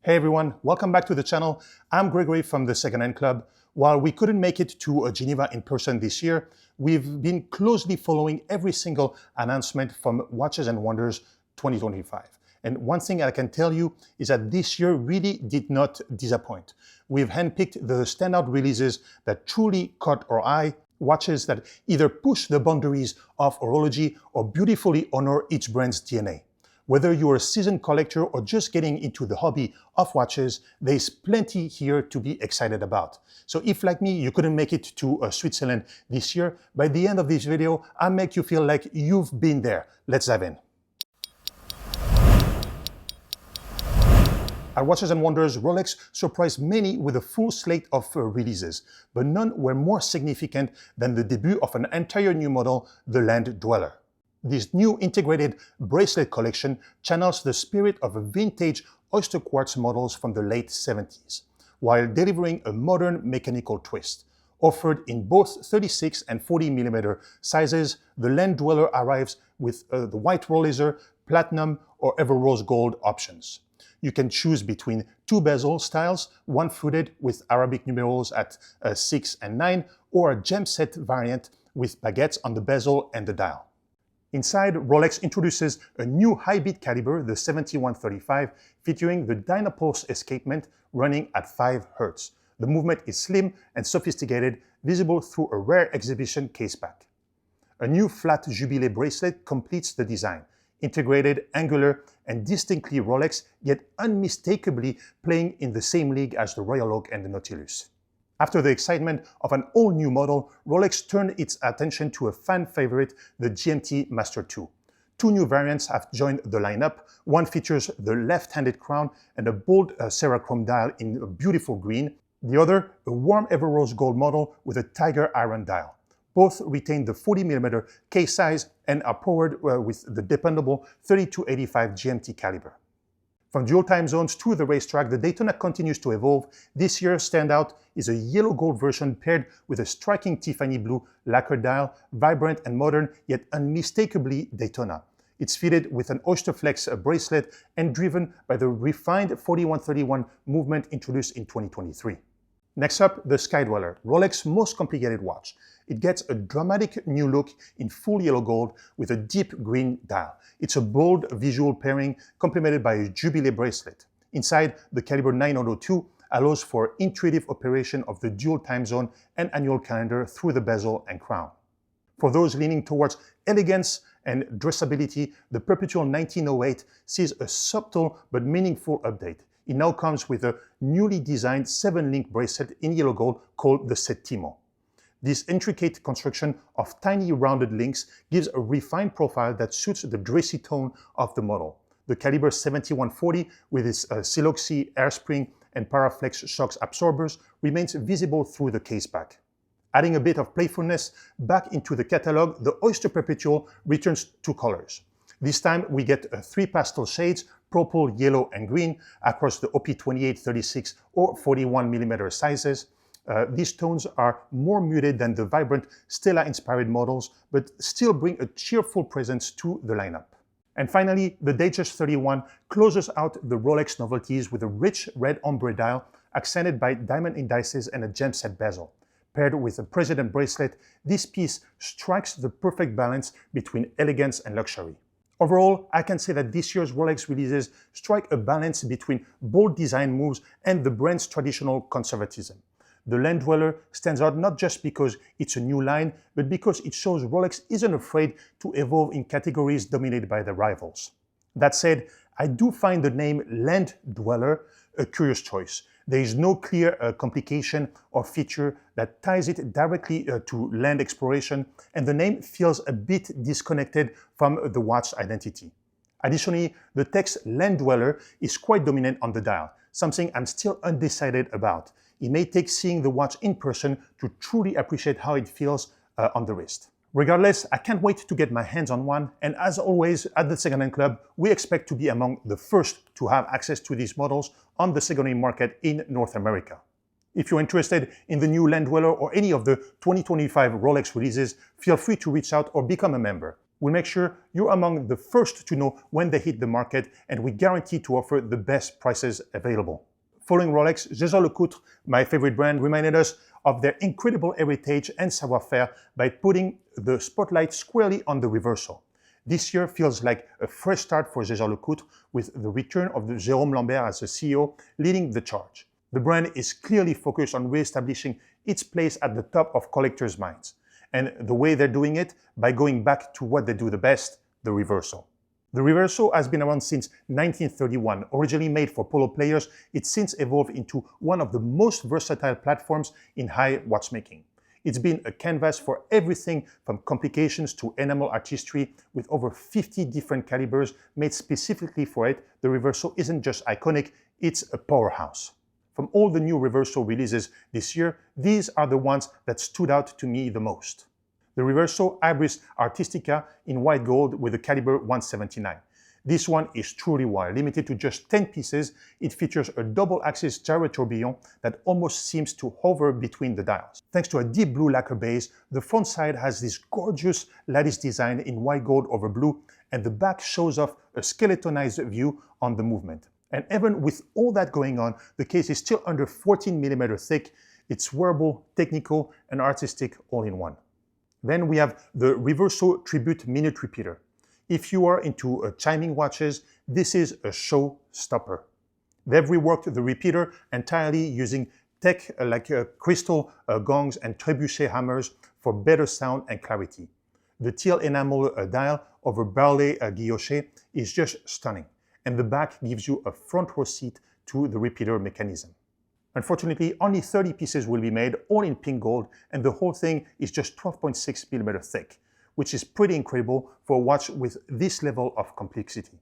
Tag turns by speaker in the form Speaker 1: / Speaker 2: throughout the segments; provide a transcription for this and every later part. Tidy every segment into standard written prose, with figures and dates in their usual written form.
Speaker 1: Hey everyone, welcome back to the channel. I'm Gregory from the Secondhand Club. While we couldn't make it to Geneva in person this year, we've been closely following every single announcement from Watches and Wonders 2025. And one thing I can tell you is that this year really did not disappoint. We've handpicked the standout releases that truly caught our eye, watches that either push the boundaries of horology or beautifully honor each brand's DNA. Whether you're a seasoned collector or just getting into the hobby of watches, there's plenty here to be excited about. So if, like me, you couldn't make it to Switzerland this year, by the end of this video, I'll make you feel like you've been there. Let's dive in. At Watches and Wonders, Rolex surprised many with a full slate of releases, but none were more significant than the debut of an entire new model, the Land-Dweller. This new integrated bracelet collection channels the spirit of a vintage oyster quartz models from the late 70s, while delivering a modern mechanical twist. Offered in both 36 and 40mm sizes, the Land-Dweller arrives with the white Rolesor, platinum, or Everose gold options. You can choose between two bezel styles, one footed with Arabic numerals at 6 and 9, or a gem set variant with baguettes on the bezel and the dial. Inside, Rolex introduces a new high-beat caliber, the 7135, featuring the Dynapulse escapement running at 5 Hz. The movement is slim and sophisticated, visible through a rare exhibition caseback. A new flat Jubilee bracelet completes the design, integrated, angular, and distinctly Rolex, yet unmistakably playing in the same league as the Royal Oak and the Nautilus. After the excitement of an all-new model, Rolex turned its attention to a fan favorite, the GMT Master 2. Two new variants have joined the lineup. One features the left-handed crown and a bold Cerachrome dial in a beautiful green. The other, a warm Everose gold model with a tiger iron dial. Both retain the 40mm case size and are powered with the dependable 3285 GMT caliber. From dual time zones to the racetrack, the Daytona continues to evolve. This year's standout is a yellow gold version paired with a striking Tiffany blue lacquer dial, vibrant and modern, yet unmistakably Daytona. It's fitted with an Oysterflex bracelet and driven by the refined 4131 movement introduced in 2023. Next up, the Skydweller, Rolex's most complicated watch. It gets a dramatic new look in full yellow gold with a deep green dial. It's a bold visual pairing complemented by a Jubilee bracelet. Inside, the caliber 9002 allows for intuitive operation of the dual time zone and annual calendar through the bezel and crown. For those leaning towards elegance and dressability, the Perpetual 1908 sees a subtle but meaningful update. It now comes with a newly designed 7-link bracelet in yellow gold called the Settimo. This intricate construction of tiny rounded links gives a refined profile that suits the dressy tone of the model. The caliber 7140 with its Siloxy airspring and Paraflex shocks absorbers remains visible through the caseback. Adding a bit of playfulness back into the catalog, the Oyster Perpetual returns two colors. This time we get 3 pastel shades, purple, yellow, and green, across the OP28, 36, or 41mm sizes. These tones are more muted than the vibrant Stella-inspired models, but still bring a cheerful presence to the lineup. And finally, the Datejust 31 closes out the Rolex novelties with a rich red ombre dial, accented by diamond indices and a gem set bezel. Paired with a President bracelet, this piece strikes the perfect balance between elegance and luxury. Overall, I can say that this year's Rolex releases strike a balance between bold design moves and the brand's traditional conservatism. The Land-Dweller stands out not just because it's a new line, but because it shows Rolex isn't afraid to evolve in categories dominated by their rivals. That said, I do find the name Land-Dweller a curious choice. There is no clear complication or feature that ties it directly to land exploration, and the name feels a bit disconnected from the watch identity. Additionally, the text Land-Dweller is quite dominant on the dial, something I'm still undecided about. It may take seeing the watch in person to truly appreciate how it feels on the wrist. Regardless, I can't wait to get my hands on one, and as always at the Secondhand Club, we expect to be among the first to have access to these models on the secondhand market in North America. If you're interested in the new Land-Dweller or any of the 2025 Rolex releases, feel free to reach out or become a member. We'll make sure you're among the first to know when they hit the market, and we guarantee to offer the best prices available. Following Rolex, Jaeger-Lecoultre, my favorite brand, reminded us of their incredible heritage and savoir-faire by putting the spotlight squarely on the reversal. This year feels like a fresh start for Jaeger-Lecoultre, with the return of Jérôme Lambert as the CEO leading the charge. The brand is clearly focused on re-establishing its place at the top of collectors' minds. And the way they're doing it, by going back to what they do the best, the reversal. The reversal has been around since 1931. Originally made for polo players, it's since evolved into one of the most versatile platforms in high watchmaking. It's been a canvas for everything from complications to enamel artistry. With over 50 different calibers made specifically for it, the reversal isn't just iconic, it's a powerhouse. From all the new reversal releases this year, these are the ones that stood out to me the most. The Reverso Ibris Artistica in white gold with the caliber 179. This one is truly wild. Limited to just 10 pieces, it features a double-axis gyro tourbillon that almost seems to hover between the dials. Thanks to a deep blue lacquer base, the front side has this gorgeous lattice design in white gold over blue, and the back shows off a skeletonized view on the movement. And even with all that going on, the case is still under 14mm thick. It's wearable, technical, and artistic all in one. Then we have the Reverso Tribute Minute Repeater. If you are into chiming watches, this is a showstopper. They've reworked the repeater entirely using tech like crystal gongs and trebuchet hammers for better sound and clarity. The teal enamel dial over Barlet Guichet is just stunning, and the back gives you a front row seat to the repeater mechanism. Unfortunately, only 30 pieces will be made, all in pink gold, and the whole thing is just 12.6mm thick, which is pretty incredible for a watch with this level of complexity.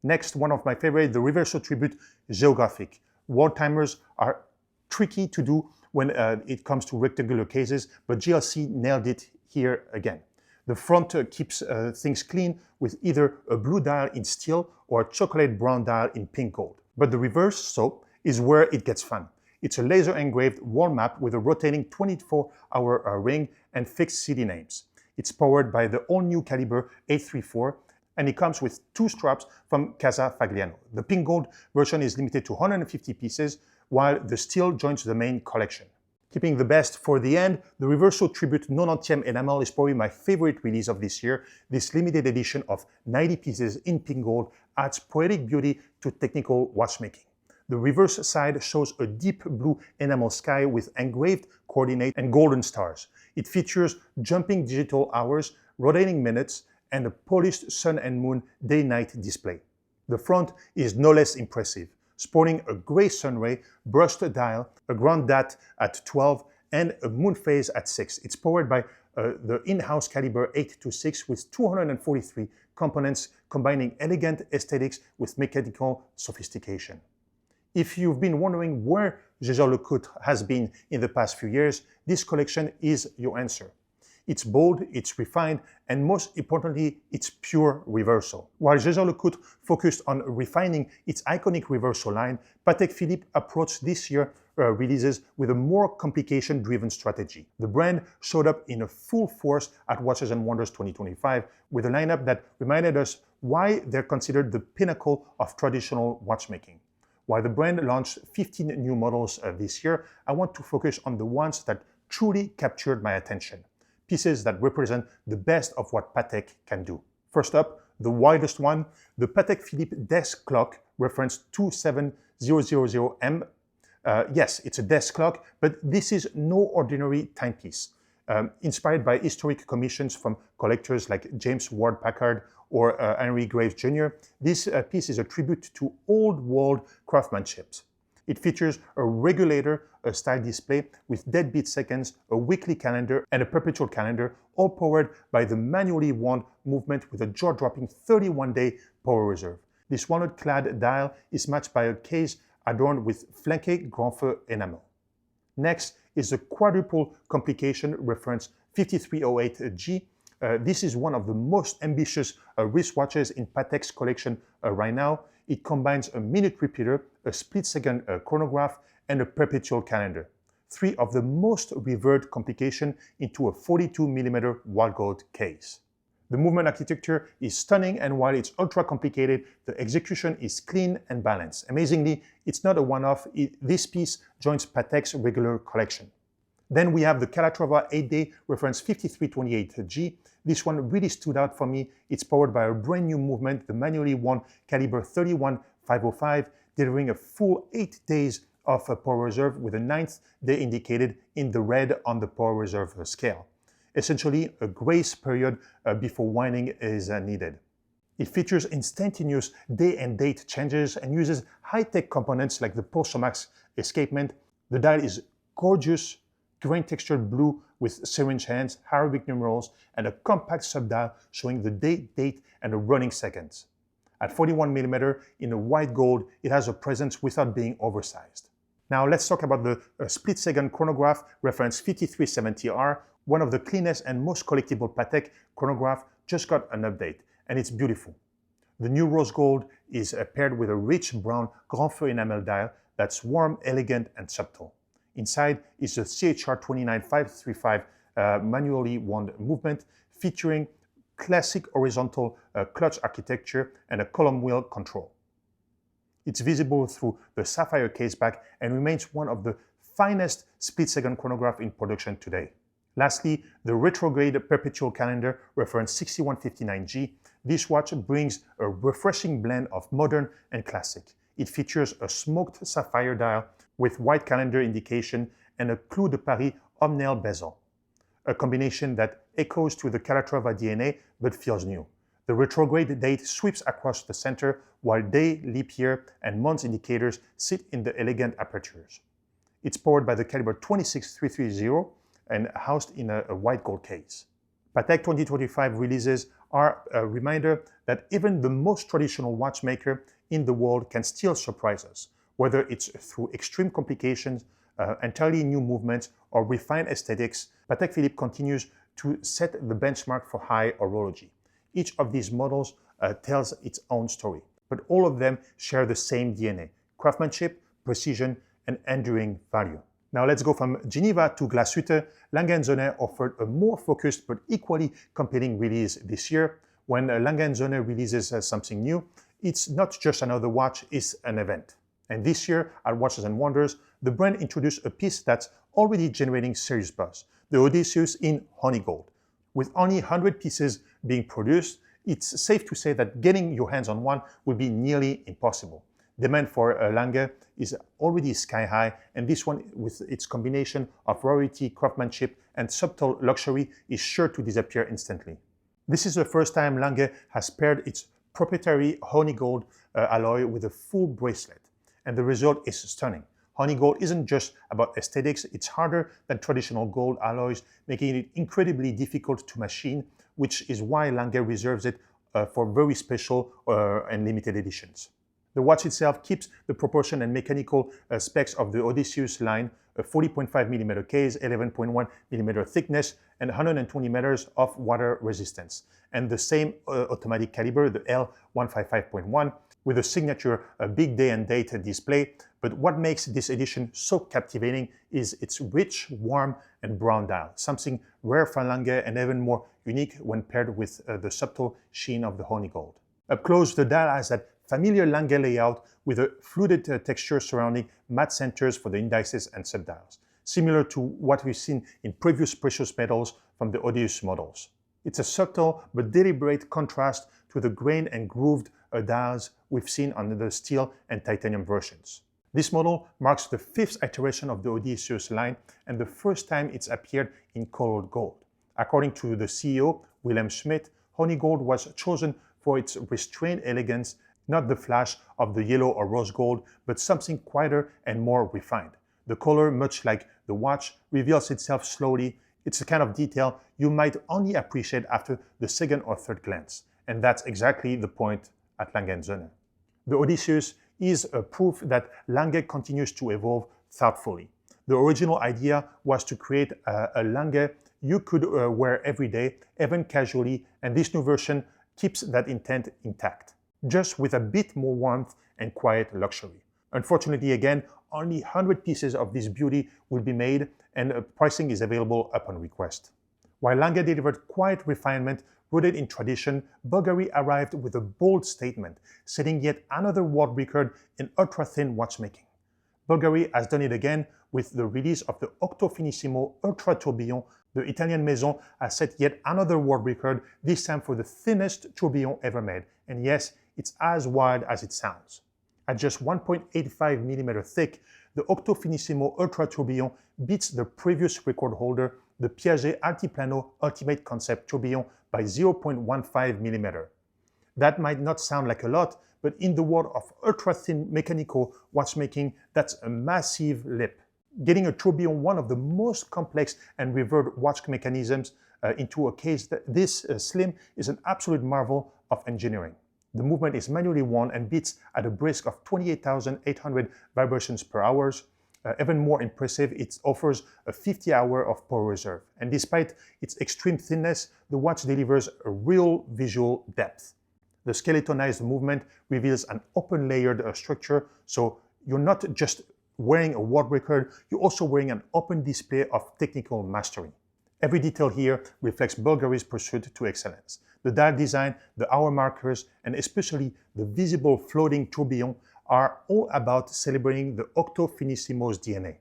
Speaker 1: Next, one of my favorites, the Reverso Tribute Geographic. World timers are tricky to do when it comes to rectangular cases, but GLC nailed it here again. The front keeps things clean with either a blue dial in steel or a chocolate brown dial in pink gold. But the Reverso is where it gets fun. It's a laser engraved wall map with a rotating 24-hour ring and fixed CD names. It's powered by the all-new caliber 834, and it comes with two straps from Casa Fagliano. The pink gold version is limited to 150 pieces, while the steel joins the main collection. Keeping the best for the end, the Reverso Tribute 90ème Enamel is probably my favorite release of this year. This limited edition of 90 pieces in pink gold adds poetic beauty to technical watchmaking. The reverse side shows a deep blue enamel sky with engraved coordinates and golden stars. It features jumping digital hours, rotating minutes, and a polished sun and moon day-night display. The front is no less impressive, sporting a gray sunray, brushed dial, a grand date at 12, and a moon phase at 6. It's powered by the in-house caliber 826 with 243 components, combining elegant aesthetics with mechanical sophistication. If you've been wondering where Jaeger-Lecoultre has been in the past few years, this collection is your answer. It's bold, it's refined, and most importantly, it's pure reversal. While Jaeger-Lecoultre focused on refining its iconic reversal line, Patek Philippe approached this year's releases with a more complication-driven strategy. The brand showed up in a full force at Watches and Wonders 2025 with a lineup that reminded us why they're considered the pinnacle of traditional watchmaking. While the brand launched 15 new models this year, I want to focus on the ones that truly captured my attention. Pieces that represent the best of what Patek can do. First up, the widest one, the Patek Philippe desk clock, reference 27000M. Yes, it's a desk clock, but this is no ordinary timepiece. Inspired by historic commissions from collectors like James Ward Packard or Henry Graves Jr., this piece is a tribute to old-world craftsmanship. It features a regulator, a style display with deadbeat seconds, a weekly calendar, and a perpetual calendar, all powered by the manually wound movement with a jaw-dropping 31-day power reserve. This walnut-clad dial is matched by a case adorned with flanqué grand feu enamel. Next is the Quadruple Complication reference 5308G. This is one of the most ambitious wristwatches in Patek's collection right now. It combines a minute repeater, a split-second chronograph, and a perpetual calendar. Three of the most revered complications into a 42mm wild gold case. The movement architecture is stunning, and while it's ultra complicated, the execution is clean and balanced. Amazingly, it's not a one-off. This piece joins Patek's regular collection. Then we have the Calatrava 8-day reference 5328G. This one really stood out for me. It's powered by a brand new movement, the manually worn caliber 31505, delivering a full 8 days of power reserve with a 9th day indicated in the red on the power reserve scale. Essentially, a grace period before winding is needed. It features instantaneous day and date changes and uses high-tech components like the Pulsar Max escapement. The dial is gorgeous, grain-textured blue with syringe hands, Arabic numerals, and a compact subdial showing the date, and the running seconds. At 41mm in a white gold, it has a presence without being oversized. Now let's talk about the split-second chronograph reference 5370R. One of the cleanest and most collectible Patek chronograph just got an update, and it's beautiful. The new rose gold is paired with a rich brown Grand Feu enamel dial that's warm, elegant, and subtle. Inside is the CHR 29535 manually wound movement featuring classic horizontal clutch architecture and a column wheel control. It's visible through the sapphire caseback and remains one of the finest split-second chronograph in production today. Lastly, the retrograde perpetual calendar reference 6159G. This watch brings a refreshing blend of modern and classic. It features a smoked sapphire dial with white calendar indication and a Clou de Paris omnail bezel, a combination that echoes to the Calatrava DNA but feels new. The retrograde date sweeps across the center, while day, leap year, and month indicators sit in the elegant apertures. It's powered by the caliber 26330 and housed in a white gold case. Patek 2025 releases are a reminder that even the most traditional watchmaker in the world can still surprise us, whether it's through extreme complications, entirely new movements, or refined aesthetics. Patek Philippe continues to set the benchmark for high horology. Each of these models tells its own story, but all of them share the same DNA: craftsmanship, precision, and enduring value. Now let's go from Geneva to Glashütte. Lange Söhne offered a more focused but equally compelling release this year. When Lange Söhne releases something new, it's not just another watch, it's an event. And this year at Watches and Wonders, the brand introduced a piece that's already generating serious buzz, the Odysseus in honey gold. With only 100 pieces being produced, it's safe to say that getting your hands on one will be nearly impossible. Demand for Lange is already sky high, and this one, with its combination of rarity, craftsmanship, and subtle luxury, is sure to disappear instantly. This is the first time Lange has paired its proprietary honey gold alloy with a full bracelet, and the result is stunning. Honey gold isn't just about aesthetics, it's harder than traditional gold alloys, making it incredibly difficult to machine, which is why Lange reserves it for very special and limited editions. The watch itself keeps the proportion and mechanical specs of the Odysseus line, a 40.5mm case, 11.1mm thickness, and 120 meters of water resistance, and the same automatic caliber, the L155.1, with a signature big day and date display. But what makes this edition so captivating is its rich, warm, and brown dial, something rare for Lange and even more unique when paired with the subtle sheen of the honey gold. Up close, the dial has that familiar Lange layout with a fluted texture surrounding matte centers for the indices and subdials, similar to what we've seen in previous precious metals from the Odysseus models. It's a subtle but deliberate contrast to the grain and grooved dials we've seen on the steel and titanium versions. This model marks the 5th iteration of the Odysseus line and the first time it's appeared in colored gold. According to the CEO, Willem Schmidt, honey gold was chosen for its restrained elegance, not the flash of the yellow or rose gold, but something quieter and more refined. The color, much like the watch, reveals itself slowly. It's the kind of detail you might only appreciate after the second or third glance, and that's exactly the point at Lange Söhne. The Odysseus is a proof that Lange continues to evolve thoughtfully. The original idea was to create a Lange you could wear every day, even casually, and this new version keeps that intent intact, just with a bit more warmth and quiet luxury. Unfortunately, again, only 100 pieces of this beauty will be made, and pricing is available upon request. While Lange delivered quiet refinement Rooted in tradition, Bulgari arrived with a bold statement, setting yet another world record in ultra-thin watchmaking. Bulgari has done it again with the release of the Octo Finissimo Ultra Tourbillon. The Italian maison has set yet another world record, this time for the thinnest tourbillon ever made. And yes, it's as wide as it sounds. At just 1.85 mm thick, the Octo Finissimo Ultra Tourbillon beats the previous record holder, the Piaget Altiplano Ultimate Concept Tourbillon, by 0.15 mm. That might not sound like a lot, but in the world of ultra-thin mechanical watchmaking, that's a massive leap. Getting a tourbillon, one of the most complex and revered watch mechanisms, into a case this slim is an absolute marvel of engineering. The movement is manually worn and beats at a brisk of 28,800 vibrations per hour. Even more impressive, it offers a 50-hour of power reserve. And despite its extreme thinness, the watch delivers a real visual depth. The skeletonized movement reveals an open layered structure, so you're not just wearing a world record, you're also wearing an open display of technical mastery. Every detail here reflects Bulgari's pursuit to excellence. The dial design, the hour markers, and especially the visible floating tourbillon are all about celebrating the Octo Finissimo's DNA.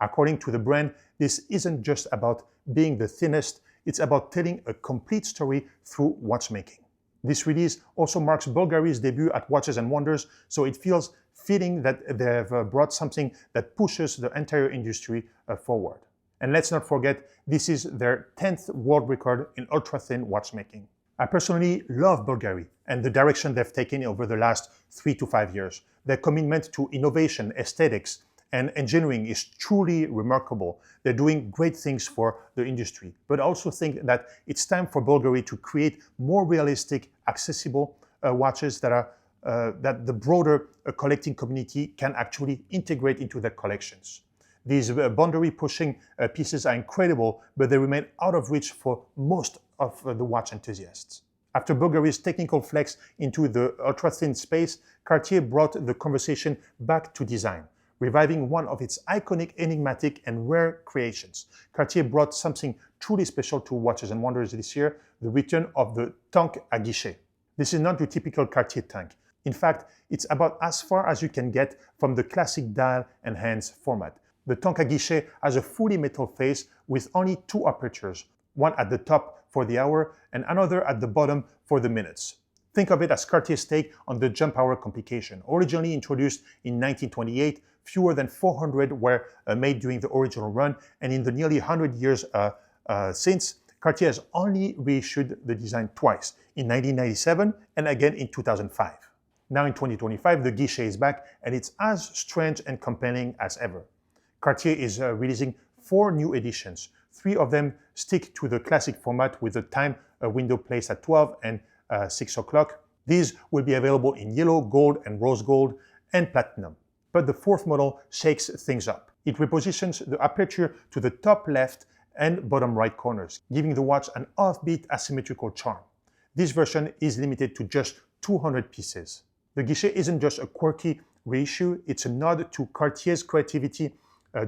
Speaker 1: According to the brand, this isn't just about being the thinnest, it's about telling a complete story through watchmaking. This release also marks Bulgari's debut at Watches and Wonders, so it feels fitting that they've brought something that pushes the entire industry forward. And let's not forget, this is their 10th world record in ultra-thin watchmaking. I personally love Bulgari and the direction they've taken over the last 3 to 5 years. Their commitment to innovation, aesthetics, and engineering is truly remarkable. They're doing great things for the industry, but I also think that it's time for Bulgari to create more realistic, accessible watches that the broader collecting community can actually integrate into their collections. These boundary-pushing pieces are incredible, but they remain out of reach for most of the watch enthusiasts. After Bulgari's technical flex into the ultra-thin space, Cartier brought the conversation back to design, reviving one of its iconic, enigmatic, and rare creations. Cartier brought something truly special to Watches and Wonders this year, the return of the tank à guichet. This is not your typical Cartier tank. In fact, it's about as far as you can get from the classic dial and hands format. The tank à guichet has a fully metal face with only 2 apertures, one at the top for the hour and another at the bottom for the minutes. Think of it as Cartier's take on the jump hour Complication. Originally introduced in 1928, fewer than 400 were made during the original run, and in the nearly 100 years since, Cartier has only reissued the design twice, in 1997 and again in 2005. Now in 2025, the Guichet is back, and it's as strange and compelling as ever. Cartier is releasing 4 new editions. 3 of them stick to the classic format with the time window placed at 12 and 6 o'clock. These will be available in yellow, gold, and rose gold, and platinum. But the 4th model shakes things up. It repositions the aperture to the top left and bottom right corners, giving the watch an offbeat asymmetrical charm. This version is limited to just 200 pieces. The Guichet isn't just a quirky reissue, it's a nod to Cartier's creativity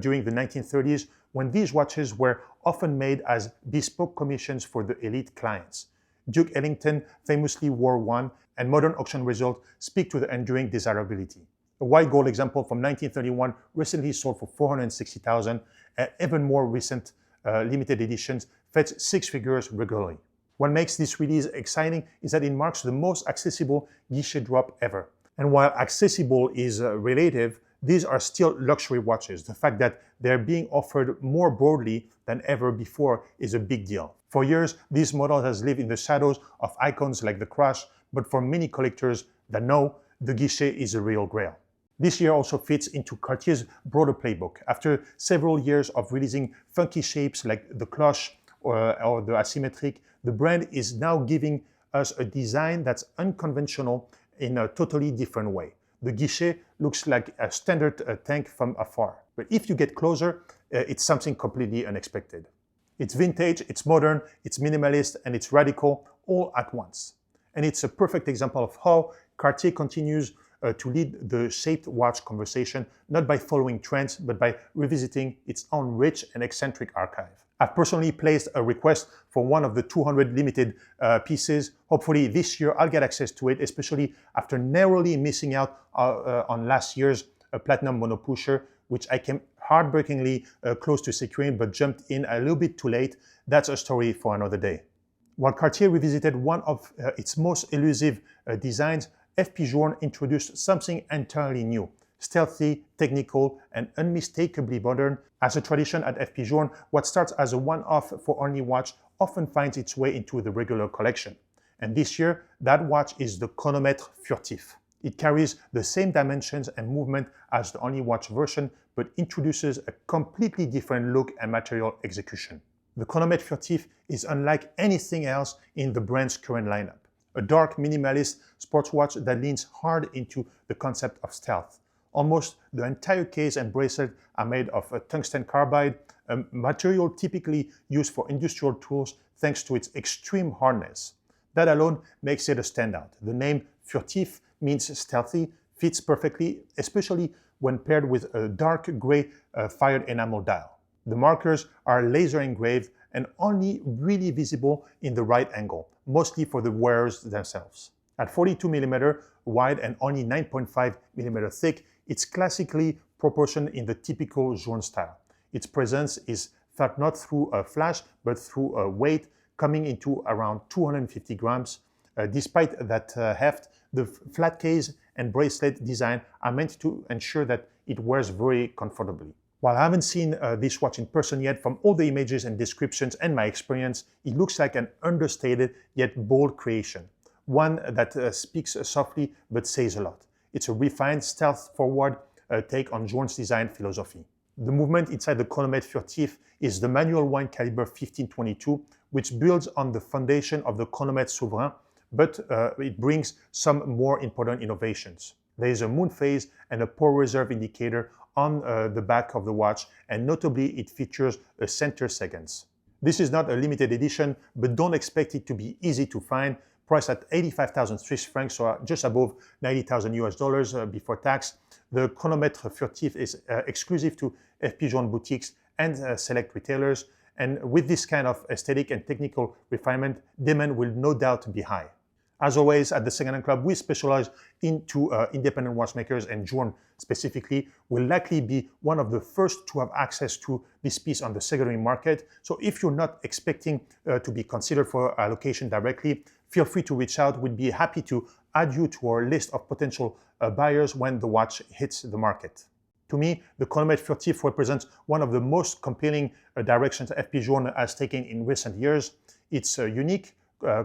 Speaker 1: during the 1930s, when these watches were often made as bespoke commissions for the elite clients. Duke Ellington famously wore one, and modern auction results speak to the enduring desirability. A white gold example from 1931 recently sold for $460,000, and even more recent limited editions fetch 6 figures regularly. What makes this release exciting is that it marks the most accessible Guichet drop ever. And while accessible is relative, these are still luxury watches. The fact that they're being offered more broadly than ever before is a big deal. For years, this model has lived in the shadows of icons like the Crash, but for many collectors that know, the Guichet is a real grail. This year also fits into Cartier's broader playbook. After several years of releasing funky shapes like the cloche or the asymmetric, the brand is now giving us a design that's unconventional in a totally different way. The Guichet looks like a standard tank from afar. But if you get closer, it's something completely unexpected. It's vintage, it's modern, it's minimalist, and it's radical all at once. And it's a perfect example of how Cartier continues to lead the shaped watch conversation, not by following trends, but by revisiting its own rich and eccentric archive. I've personally placed a request for one of the 200 limited pieces. Hopefully this year I'll get access to it, especially after narrowly missing out on last year's platinum monopusher, which I came heartbreakingly close to securing but jumped in a little bit too late. That's a story for another day. While Cartier revisited one of its most elusive designs, FP Journe introduced something entirely new. Stealthy, technical, and unmistakably modern. As a tradition at FP Journe, what starts as a one-off for only watch often finds its way into the regular collection. And this year, that watch is the Chronometre Furtif. It carries the same dimensions and movement as the only watch version, but introduces a completely different look and material execution. The Chronometre Furtif is unlike anything else in the brand's current lineup. A dark, minimalist sports watch that leans hard into the concept of stealth. Almost the entire case and bracelet are made of a tungsten carbide, a material typically used for industrial tools thanks to its extreme hardness. That alone makes it a standout. The name Furtif means stealthy, fits perfectly, especially when paired with a dark gray fired enamel dial. The markers are laser engraved and only really visible in the right angle, mostly for the wearers themselves. At 42mm wide and only 9.5mm thick, it's classically proportioned in the typical Journe style. Its presence is felt not through a flash, but through a weight coming into around 250 grams. Despite that heft, the flat case and bracelet design are meant to ensure that it wears very comfortably. While I haven't seen this watch in person yet, from all the images and descriptions and my experience, it looks like an understated yet bold creation. One that speaks softly but says a lot. It's a refined, stealth-forward take on Journe's design philosophy. The movement inside the Chronometre Furtif is the manual wind caliber 1522, which builds on the foundation of the Chronometre Souverain, but it brings some more important innovations. There is a moon phase and a pour reserve indicator on the back of the watch, and notably it features a center seconds. This is not a limited edition, but don't expect it to be easy to find. Priced at 85,000 Swiss francs, so just above 90,000 US dollars before tax. The Chronometre Furtif is exclusive to FP Journe boutiques and select retailers, and with this kind of aesthetic and technical refinement, demand will no doubt be high. As always, at the Secondhand Club, we specialize into independent watchmakers, and Journe specifically will likely be one of the first to have access to this piece on the secondary market. So if you're not expecting to be considered for allocation directly, feel free to reach out. We'd be happy to add you to our list of potential buyers when the watch hits the market. To me, the Chronometre Furtif represents one of the most compelling directions FP Journe has taken in recent years. It's unique,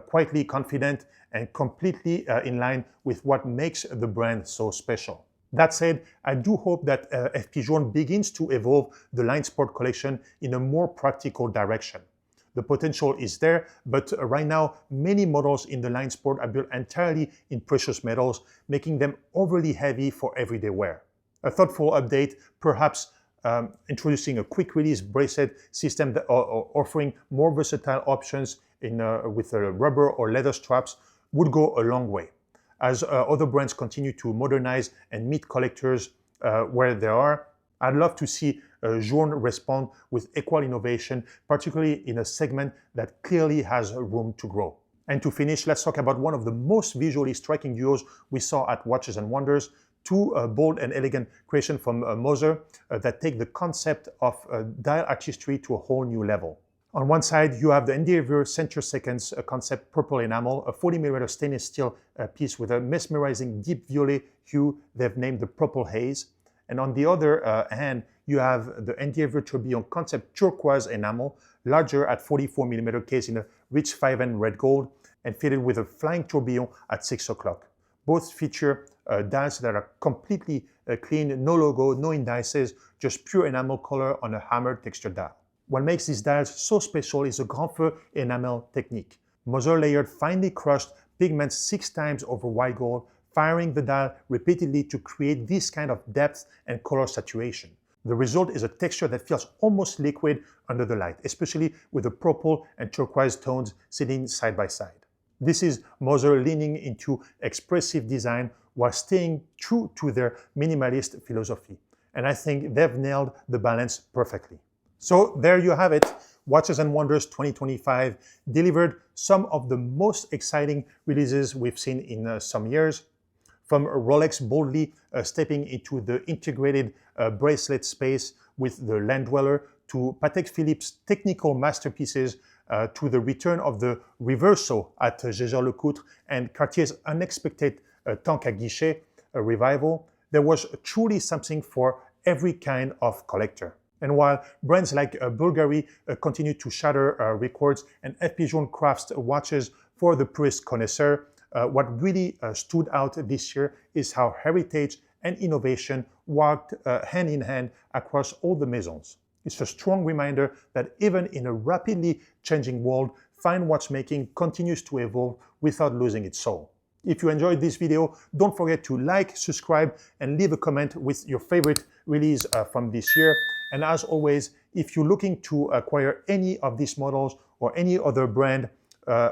Speaker 1: quietly confident, and completely in line with what makes the brand so special. That said, I do hope that FP Journe begins to evolve the line sport collection in a more practical direction. The potential is there, but right now, many models in the line sport are built entirely in precious metals, making them overly heavy for everyday wear. A thoughtful update, perhaps introducing a quick release bracelet system that offering more versatile options with rubber or leather straps would go a long way. As other brands continue to modernize and meet collectors where they are, I'd love to see Journe respond with equal innovation, particularly in a segment that clearly has room to grow. And to finish, let's talk about one of the most visually striking duos we saw at Watches and Wonders, two bold and elegant creations from Moser that take the concept of dial artistry to a whole new level. On one side, you have the Endeavour Center Seconds concept purple enamel, a 40mm stainless steel piece with a mesmerizing deep violet hue they've named the Purple Haze. And on the other hand, you have the Endeavour Tourbillon concept turquoise enamel, larger at 44mm case in a rich 5N red gold, and fitted with a flying tourbillon at 6 o'clock. Both feature dials that are completely clean, no logo, no indices, just pure enamel color on a hammered texture dial. What makes these dials so special is the Grand Feu enamel technique. Moser layered finely crushed pigments 6 times over white gold, firing the dial repeatedly to create this kind of depth and color saturation. The result is a texture that feels almost liquid under the light, especially with the purple and turquoise tones sitting side by side. This is Moser leaning into expressive design while staying true to their minimalist philosophy. And I think they've nailed the balance perfectly. So there you have it. Watches and Wonders 2025 delivered some of the most exciting releases we've seen in some years. From Rolex boldly stepping into the integrated bracelet space with the Land-Dweller, to Patek Philippe's technical masterpieces, to the return of the Reverso at Jaeger-Lecoultre and Cartier's unexpected Tank à Guichet, a revival, there was truly something for every kind of collector. And while brands like Bulgari continue to shatter records and FP Journe crafts watches for the purist connoisseur, what really stood out this year is how heritage and innovation walked hand in hand across all the maisons. It's a strong reminder that even in a rapidly changing world, fine watchmaking continues to evolve without losing its soul. If you enjoyed this video, don't forget to like, subscribe, and leave a comment with your favorite release from this year. And as always, if you're looking to acquire any of these models or any other brand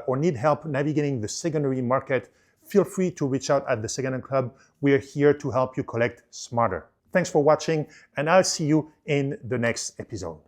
Speaker 1: or need help navigating the secondary market, feel free to reach out at the Secondhand Club. We are here to help you collect smarter. Thanks for watching, and I'll see you in the next episode.